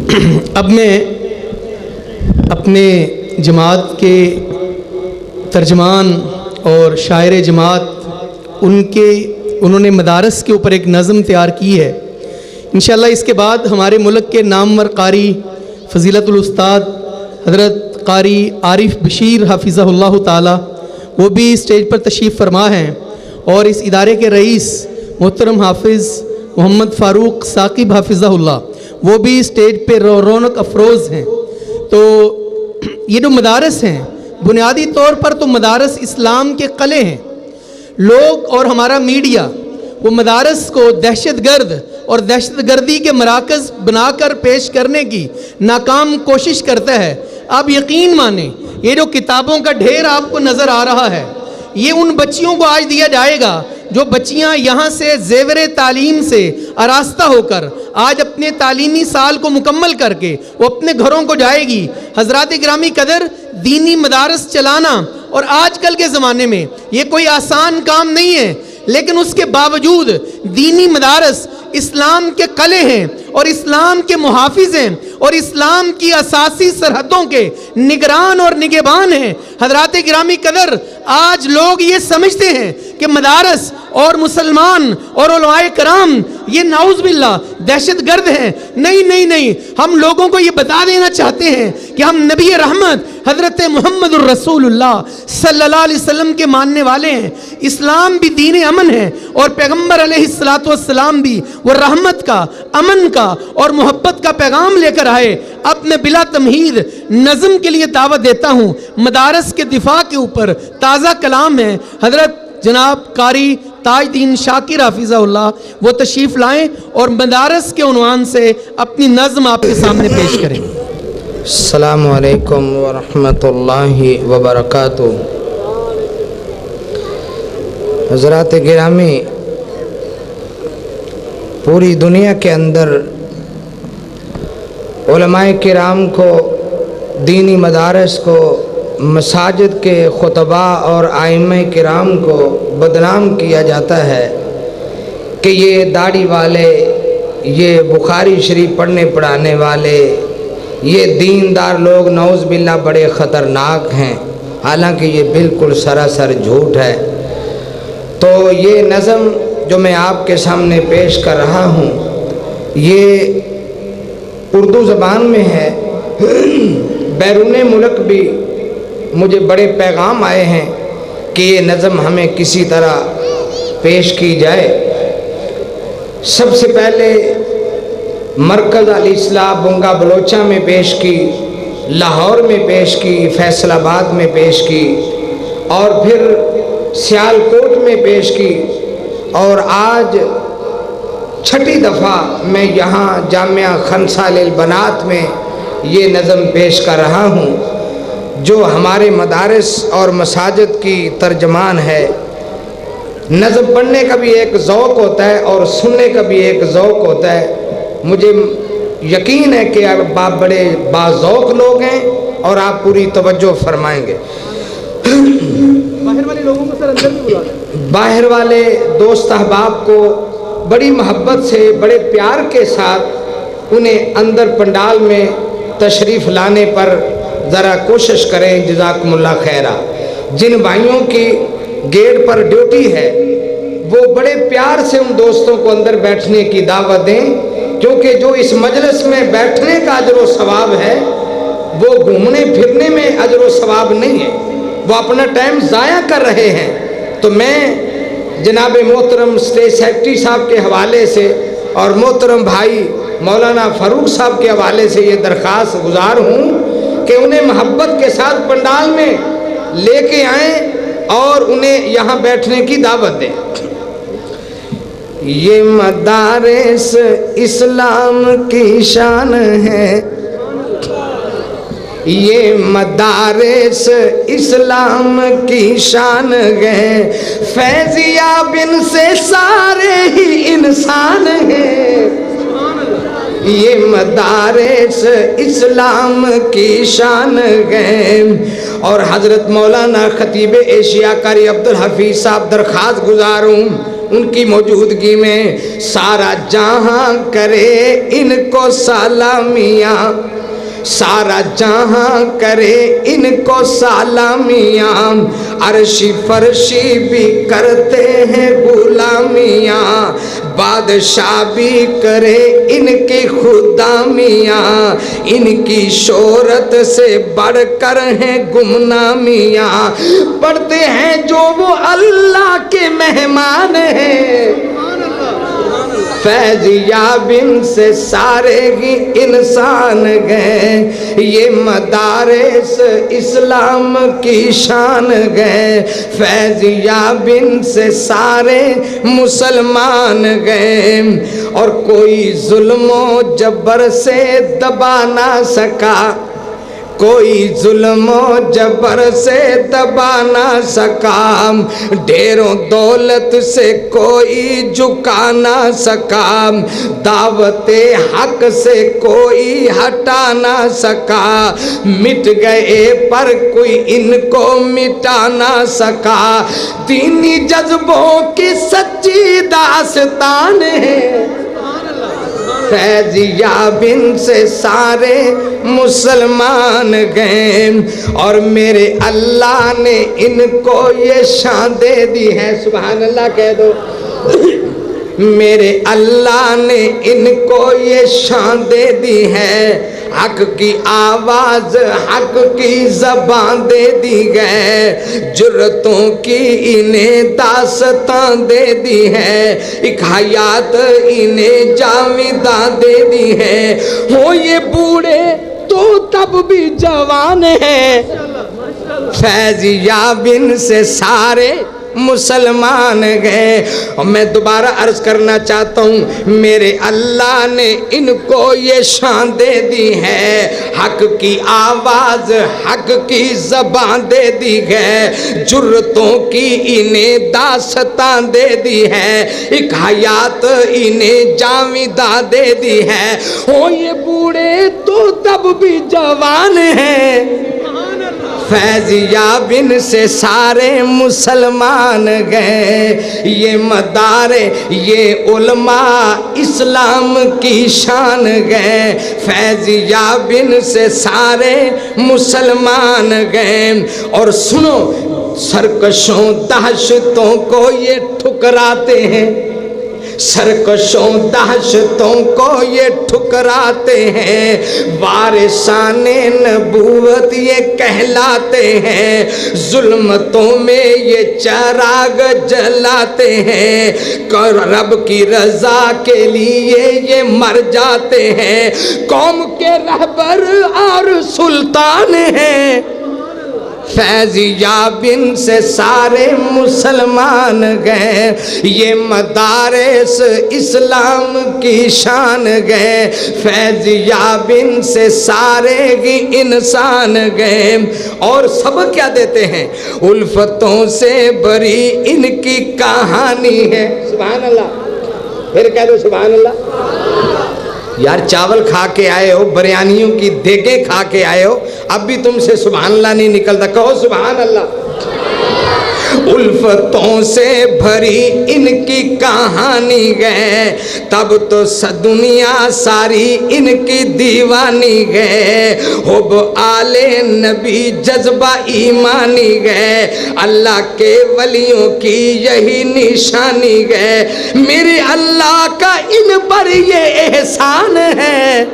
اب میں اپنے جماعت کے ترجمان اور شاعر جماعت انہوں نے مدارس کے اوپر ایک نظم تیار کی ہے. انشاءاللہ اس کے بعد ہمارے ملک کے نامور قاری فضیلت الاستاد حضرت قاری عارف بشیر حافظہ اللہ تعالی وہ بھی اسٹیج پر تشریف فرما ہیں، اور اس ادارے کے رئیس محترم حافظ محمد فاروق ثاقب حافظہ اللہ وہ بھی اسٹیج پہ رونق افروز ہیں. تو یہ جو مدارس ہیں بنیادی طور پر تو مدارس اسلام کے قلعے ہیں. لوگ اور ہمارا میڈیا وہ مدارس کو دہشت گرد اور دہشت گردی کے مراکز بنا کر پیش کرنے کی ناکام کوشش کرتا ہے. آپ یقین مانیں یہ جو کتابوں کا ڈھیر آپ کو نظر آ رہا ہے یہ ان بچیوں کو آج دیا جائے گا جو بچیاں یہاں سے زیور تعلیم سے آراستہ ہو کر آج اپنے تعلیمی سال کو مکمل کر کے وہ اپنے گھروں کو جائے گی. حضرات گرامی قدر، دینی مدارس چلانا اور آج کل کے زمانے میں یہ کوئی آسان کام نہیں ہے، لیکن اس کے باوجود دینی مدارس اسلام کے قلعے ہیں اور اسلام کے محافظ ہیں اور اسلام کی اساسی سرحدوں کے نگران اور نگہبان ہیں. حضرات گرامی قدر، آج لوگ یہ سمجھتے ہیں کہ مدارس اور مسلمان اور علماء کرام یہ نعوذ باللہ دہشت گرد ہیں. نہیں، ہم لوگوں کو یہ بتا دینا چاہتے ہیں کہ ہم نبی رحمت حضرت محمد الرسول اللہ صلی اللہ علیہ وسلم کے ماننے والے ہیں. اسلام بھی دین امن ہے اور پیغمبر علیہ السلام بھی وہ رحمت کا، امن کا اور محبت کا پیغام لے کر آئے. اب میں بلا تمہید نظم کے لیے دعوت دیتا ہوں. مدارس کے دفاع کے اوپر تازہ کلام ہے. حضرت جناب قاری تاج دین شاکر حافظہ اللہ وہ تشریف لائیں اور مدارس کے عنوان سے اپنی نظم آپ کے سامنے پیش کریں. السلام علیکم ورحمۃ اللہ وبرکاتہ. حضرات گرامی، پوری دنیا کے اندر علماء کرام کو، دینی مدارس کو، مساجد کے خطباء اور ائمہ کرام کو بدنام کیا جاتا ہے کہ یہ داڑھی والے، یہ بخاری شریف پڑھنے پڑھانے والے، یہ دیندار لوگ نعوذ باللہ بڑے خطرناک ہیں، حالانکہ یہ بالکل سراسر جھوٹ ہے. تو یہ نظم جو میں آپ کے سامنے پیش کر رہا ہوں یہ اردو زبان میں ہے. بیرون ملک بھی مجھے بڑے پیغام آئے ہیں کہ یہ نظم ہمیں کسی طرح پیش کی جائے. سب سے پہلے مرکز الاصلاح بنگا بلوچہ میں پیش کی، لاہور میں پیش کی، فیصل آباد میں پیش کی، اور پھر سیالکوٹ میں پیش کی، اور آج چھٹی دفعہ میں یہاں جامعہ خنسا للبنات میں یہ نظم پیش کر رہا ہوں جو ہمارے مدارس اور مساجد کی ترجمان ہے. نظم پڑھنے کا بھی ایک ذوق ہوتا ہے اور سننے کا بھی ایک ذوق ہوتا ہے. مجھے یقین ہے کہ آپ بڑے باذوق لوگ ہیں اور آپ پوری توجہ فرمائیں گے. باہر والے لوگوں کو سر اندر بھی بلا دیں. باہر والے دوست احباب کو بڑی محبت سے، بڑے پیار کے ساتھ انہیں اندر پنڈال میں تشریف لانے پر ذرا کوشش کریں. جزاکم اللہ خیرہ. جن بھائیوں کی گیٹ پر ڈیوٹی ہے وہ بڑے پیار سے ان دوستوں کو اندر بیٹھنے کی دعوت دیں، کیونکہ جو اس مجلس میں بیٹھنے کا اجر و ثواب ہے وہ گھومنے پھرنے میں اجر و ثواب نہیں ہے، وہ اپنا ٹائم ضائع کر رہے ہیں. تو میں جناب محترم اسٹیٹ سیکرٹری صاحب کے حوالے سے اور محترم بھائی مولانا فاروق صاحب کے حوالے سے یہ درخواست گزار ہوں کہ انہیں محبت کے ساتھ پنڈال میں لے کے آئیں اور انہیں یہاں بیٹھنے کی دعوت دیں. یہ مدارس اسلام کی شان ہے، یہ مدارس اسلام کی شان ہے، فیضیاب ان سے سارے ہی انسان ہیں. یہ مدارس اسلام کی شان ہے. اور حضرت مولانا خطیب ایشیا قاری عبدالحفیظ صاحب درخواست گزار ہوں ان کی موجودگی میں سارا جہاں کرے ان کو سلامیاں، سارا جہاں کرے ان کو سلامیاں، عرشی فرشی بھی کرتے ہیں غلامیاں، بادشاہ بھی کرے ان کی خدامیاں، ان کی شہرت سے بڑھ کر ہیں گمنامیاں، پڑھتے ہیں جو وہ اللہ کے مہمان ہیں، فیض یاب ان سے سارے ہی انسان گئے، یہ مدارس اسلام کی شان گئے، فیض یاب ان سے سارے مسلمان گئے، اور کوئی ظلم و جبر سے دبا نہ سکا، کوئی ظلم و جبر سے دبا نہ سکا، ڈھیروں دولت سے کوئی جھکا نہ سکا، دعوت حق سے کوئی ہٹا نہ سکا، مٹ گئے پر کوئی ان کو مٹا نہ سکا، دینی جذبوں کی سچی داستان ہے، فیض یاب ان سے سارے مسلمان گئے، اور میرے اللہ نے ان کو یہ شان دے دی ہے، سبحان اللہ کہہ دو، میرے اللہ نے ان کو یہ شان دے دی ہے، حق کی آواز حق کی زبان دے دی گئے، جرتوں کی انہیں داستان دے دی ہے، ایک حیات انہیں جاویداں دے دی ہے، ہو یہ بوڑھے تو تب بھی جوان ہیں، فیض یاب ان سے سارے مسلمان گئے، اور میں دوبارہ عرض کرنا چاہتا ہوں، میرے اللہ نے ان کو یہ شان دے دی ہے، حق کی آواز حق کی زبان دے دی ہے، جرتوں کی انہیں داستان دے دی ہے، ایک حیات انہیں جاویداں دے دی ہے، ہو یہ بوڑھے تو تب بھی جوان ہیں، فیض یاب ان سے سارے مسلمان گئے، یہ مدارے یہ علماء اسلام کی شان گئے، فیض یاب ان سے سارے مسلمان گئے، اور سنو سرکشوں دہشتوں کو یہ ٹھکراتے ہیں، سرکشوں دہشتوں کو یہ ٹھکراتے ہیں، وارثان نبوت یہ کہلاتے ہیں، ظلمتوں میں یہ چراغ جلاتے ہیں، رب کی رضا کے لیے یہ مر جاتے ہیں، قوم کے رہبر اور سلطان ہیں، فیض یاب ان سے سارے مسلمان گئے، یہ مدارس اسلام کی شان گئے، فیض یاب ان سے سارے ہی انسان گئے، اور سبق کیا دیتے ہیں، الفتوں سے بری ان کی کہانی ہے، سبحان اللہ، پھر کہہ دو سبحان اللہ، یار چاول کھا کے آئے ہو، بریانیوں کی دیگیں کھا کے آئے ہو، اب بھی تم سے سبحان اللہ نہیں نکلتا، کہو سبحان اللہ، الفتوں سے بھری ان کی کہانی گئے، تب تو دنیا ساری ان کی دیوانی گئے، حب آل نبی جذبہ ایمانی گئے، اللہ کے ولیوں کی یہی نشانی گئے، میرے اللہ کا ان پر یہ احسان ہے،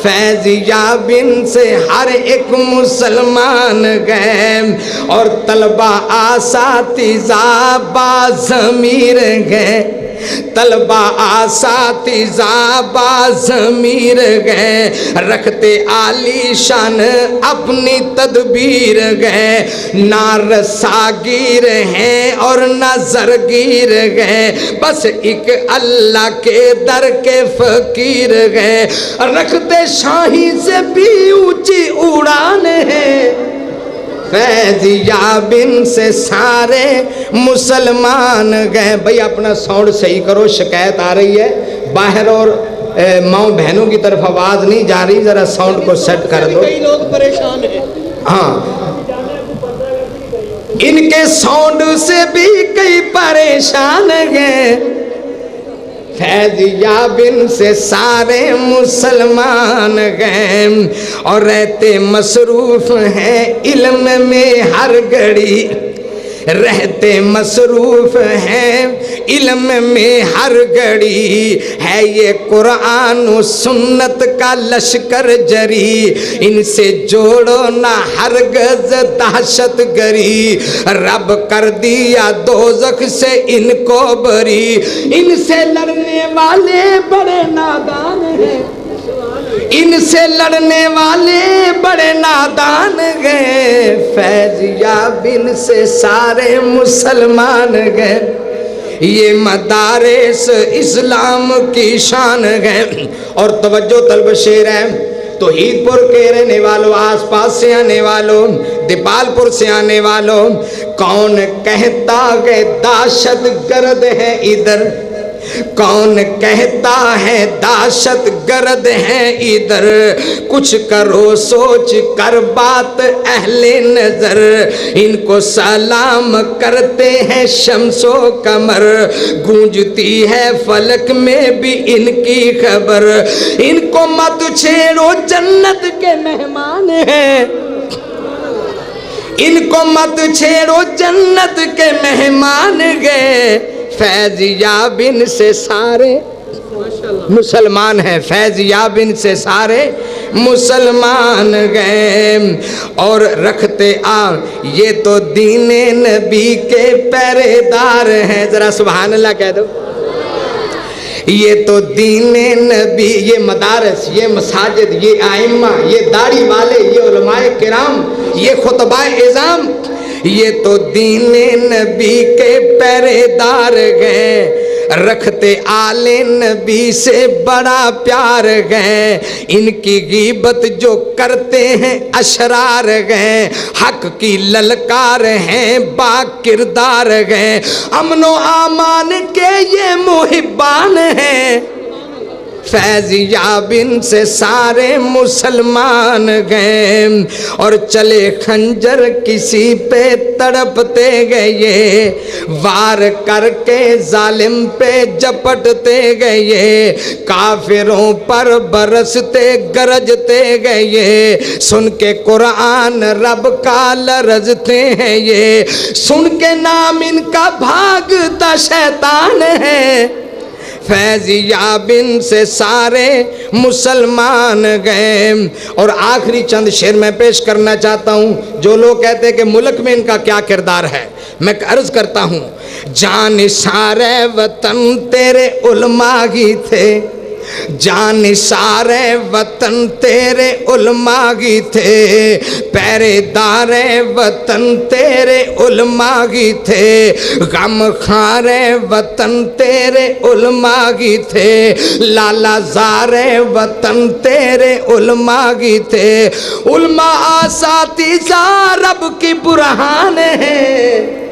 فیض یاب ان سے ہر ایک مسلمان گئے، اور طلبہ اساتذہ باضمیر گئے، طلبہ اساتذہ باضمیر گئے، رکھتے عالی شان اپنی تدبیر گئے، نہ رساگیر ہیں اور نہ زرگیر گئے، بس ایک اللہ کے در کے فقیر گئے، رکھتے شاہی سے بھی اونچی اڑان ہے، فیض یاب ان سے سارے مسلمان گئے۔ بھئی اپنا ساؤنڈ صحیح کرو، شکایت آ رہی ہے باہر اور ماؤں بہنوں کی طرف آواز نہیں جا رہی، ذرا ساؤنڈ کو سیٹ کر دو۔ کئی لوگ پریشان ہیں۔ ہاں ان کے ساؤنڈ سے بھی کئی پریشان گئے، فیض یاب ان سے سارے مسلمان گئے، اور رہتے مصروف ہیں علم میں ہر گھڑی، رہتے مصروف ہیں علم میں ہر گھڑی، ہے یہ قرآن و سنت کا لشکر جری، ان سے جوڑو نہ ہرگز دہشت گری، رب کر دیا دوزخ سے ان کو بری، ان سے لڑنے والے بڑے نادان ہیں، ان سے لڑنے والے بڑے نادان گئے، فیض یاب ان سے سارے مسلمان گئے، یہ مدارس اسلام کی شان گئے۔ اور توجہ طلب شعر ہے، توحید پور کے رہنے والوں، آس پاس سے آنے والوں، دیپال پور سے آنے والوں، کون کہتا ہے دہشت گرد ہے ادھر، کون کہتا ہے دہشت گرد ہے ادھر، کچھ کرو سوچ کر بات اہل نظر، ان کو سلام کرتے ہیں شمس و قمر، گونجتی ہے فلک میں بھی ان کی خبر، ان کو مت چھیڑو جنت کے مہمان ہیں، ان کو مت چھیڑو جنت کے مہمان گئے، فیض یاب ان سے سارے مسلمان ہیں، فیض یاب ان سے سارے مسلمان گئے، اور رکھتے یہ تو دین نبی کے پہرے دار ہیں، ذرا سبحان اللہ کہہ دو، یہ تو دین نبی، یہ مدارس، یہ مساجد، یہ ائمہ، یہ داڑھی والے، یہ علماء کرام، یہ خطباء اعظام، یہ تو دین نبی کے پہرے دار گئے، رکھتے آل نبی سے بڑا پیار گئے، ان کی غیبت جو کرتے ہیں اشرار گئے، حق کی للکار ہیں با کردار گئے، امن و امان کے یہ محبان ہیں، فیض یاب ان سے سارے مسلمان گئے، اور چلے خنجر کسی پہ تڑپتے گئے، وار کر کے ظالم پہ جپٹتے گئے، کافروں پر برستے گرجتے گئے، سن کے قرآن رب کا لرزتے ہیں یہ، سن کے نام ان کا بھاگتا شیطان ہے، فیض یاب ان سے سارے مسلمان گئے۔ اور آخری چند شعر میں پیش کرنا چاہتا ہوں، جو لوگ کہتے ہیں کہ ملک میں ان کا کیا کردار ہے، میں عرض کرتا ہوں، جان سارے وطن تیرے علماء ہی تھے، جان سارے وطن تیرے علماء ہی تھے، پہرے دار وطن تیرے علماء ہی تھے، غم خار وطن تیرے علماء ہی تھے، لالا زار وطن تیرے علماء ہی تھے، علماء اساتذہ رب کی برہان ہے،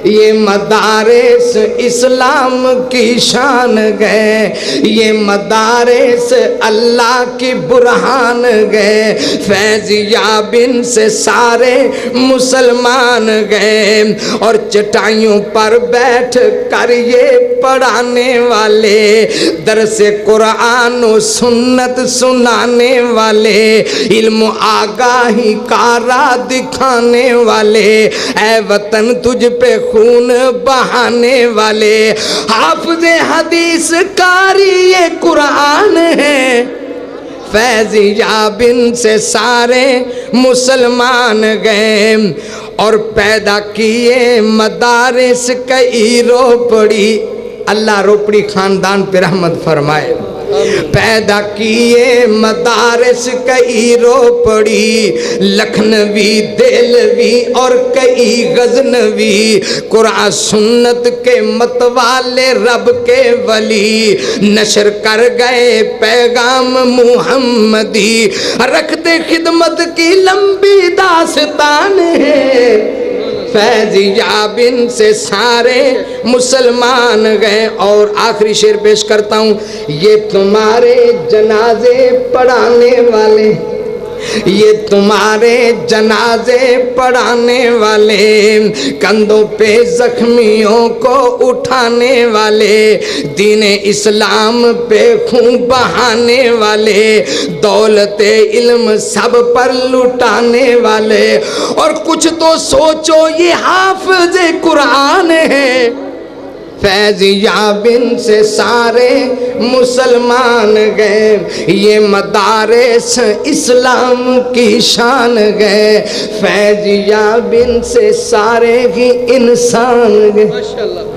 یہ مدارس اسلام کی شان گئے، یہ مدارس اللہ کی برہان گئے، فیض یاب ان سے سارے مسلمان گئے، اور چٹائیوں پر بیٹھ کر یہ پڑھانے والے، درس قرآن و سنت سنانے والے، علم آگاہی کا راہ دکھانے والے، اے وطن تجھ پہ خون بہانے والے، حافظ حدیث قاری یہ قرآن ہے، فیض یاب ان سے سارے مسلمان گئے، اور پیدا کیے مدارس کئی روپڑی، اللہ روپڑی خاندان پہ رحمت فرمائے، پیدا کیے مدارس کئی روپڑی، لکھنوی دہلوی اور کئی غزنوی، قرآن سنت کے متوالے رب کے ولی، نشر کر گئے پیغام محمدی، رکھتے خدمت کی لمبی داستان ہے، فیض یاب ان سے سارے مسلمان گئے۔ اور آخری شعر پیش کرتا ہوں، یہ تمہارے جنازے پڑھانے والے، یہ تمہارے جنازے پڑھانے والے، کندھوں پہ زخمیوں کو اٹھانے والے، دین اسلام پہ خون بہانے والے، دولت علم سب پر لٹانے والے، اور کچھ تو سوچو یہ حافظ قرآن ہے، فیض یابن سے سارے مسلمان گئے، یہ مدارس اسلام کی شان گئے، فیض یابن سے سارے ہی انسان گئے۔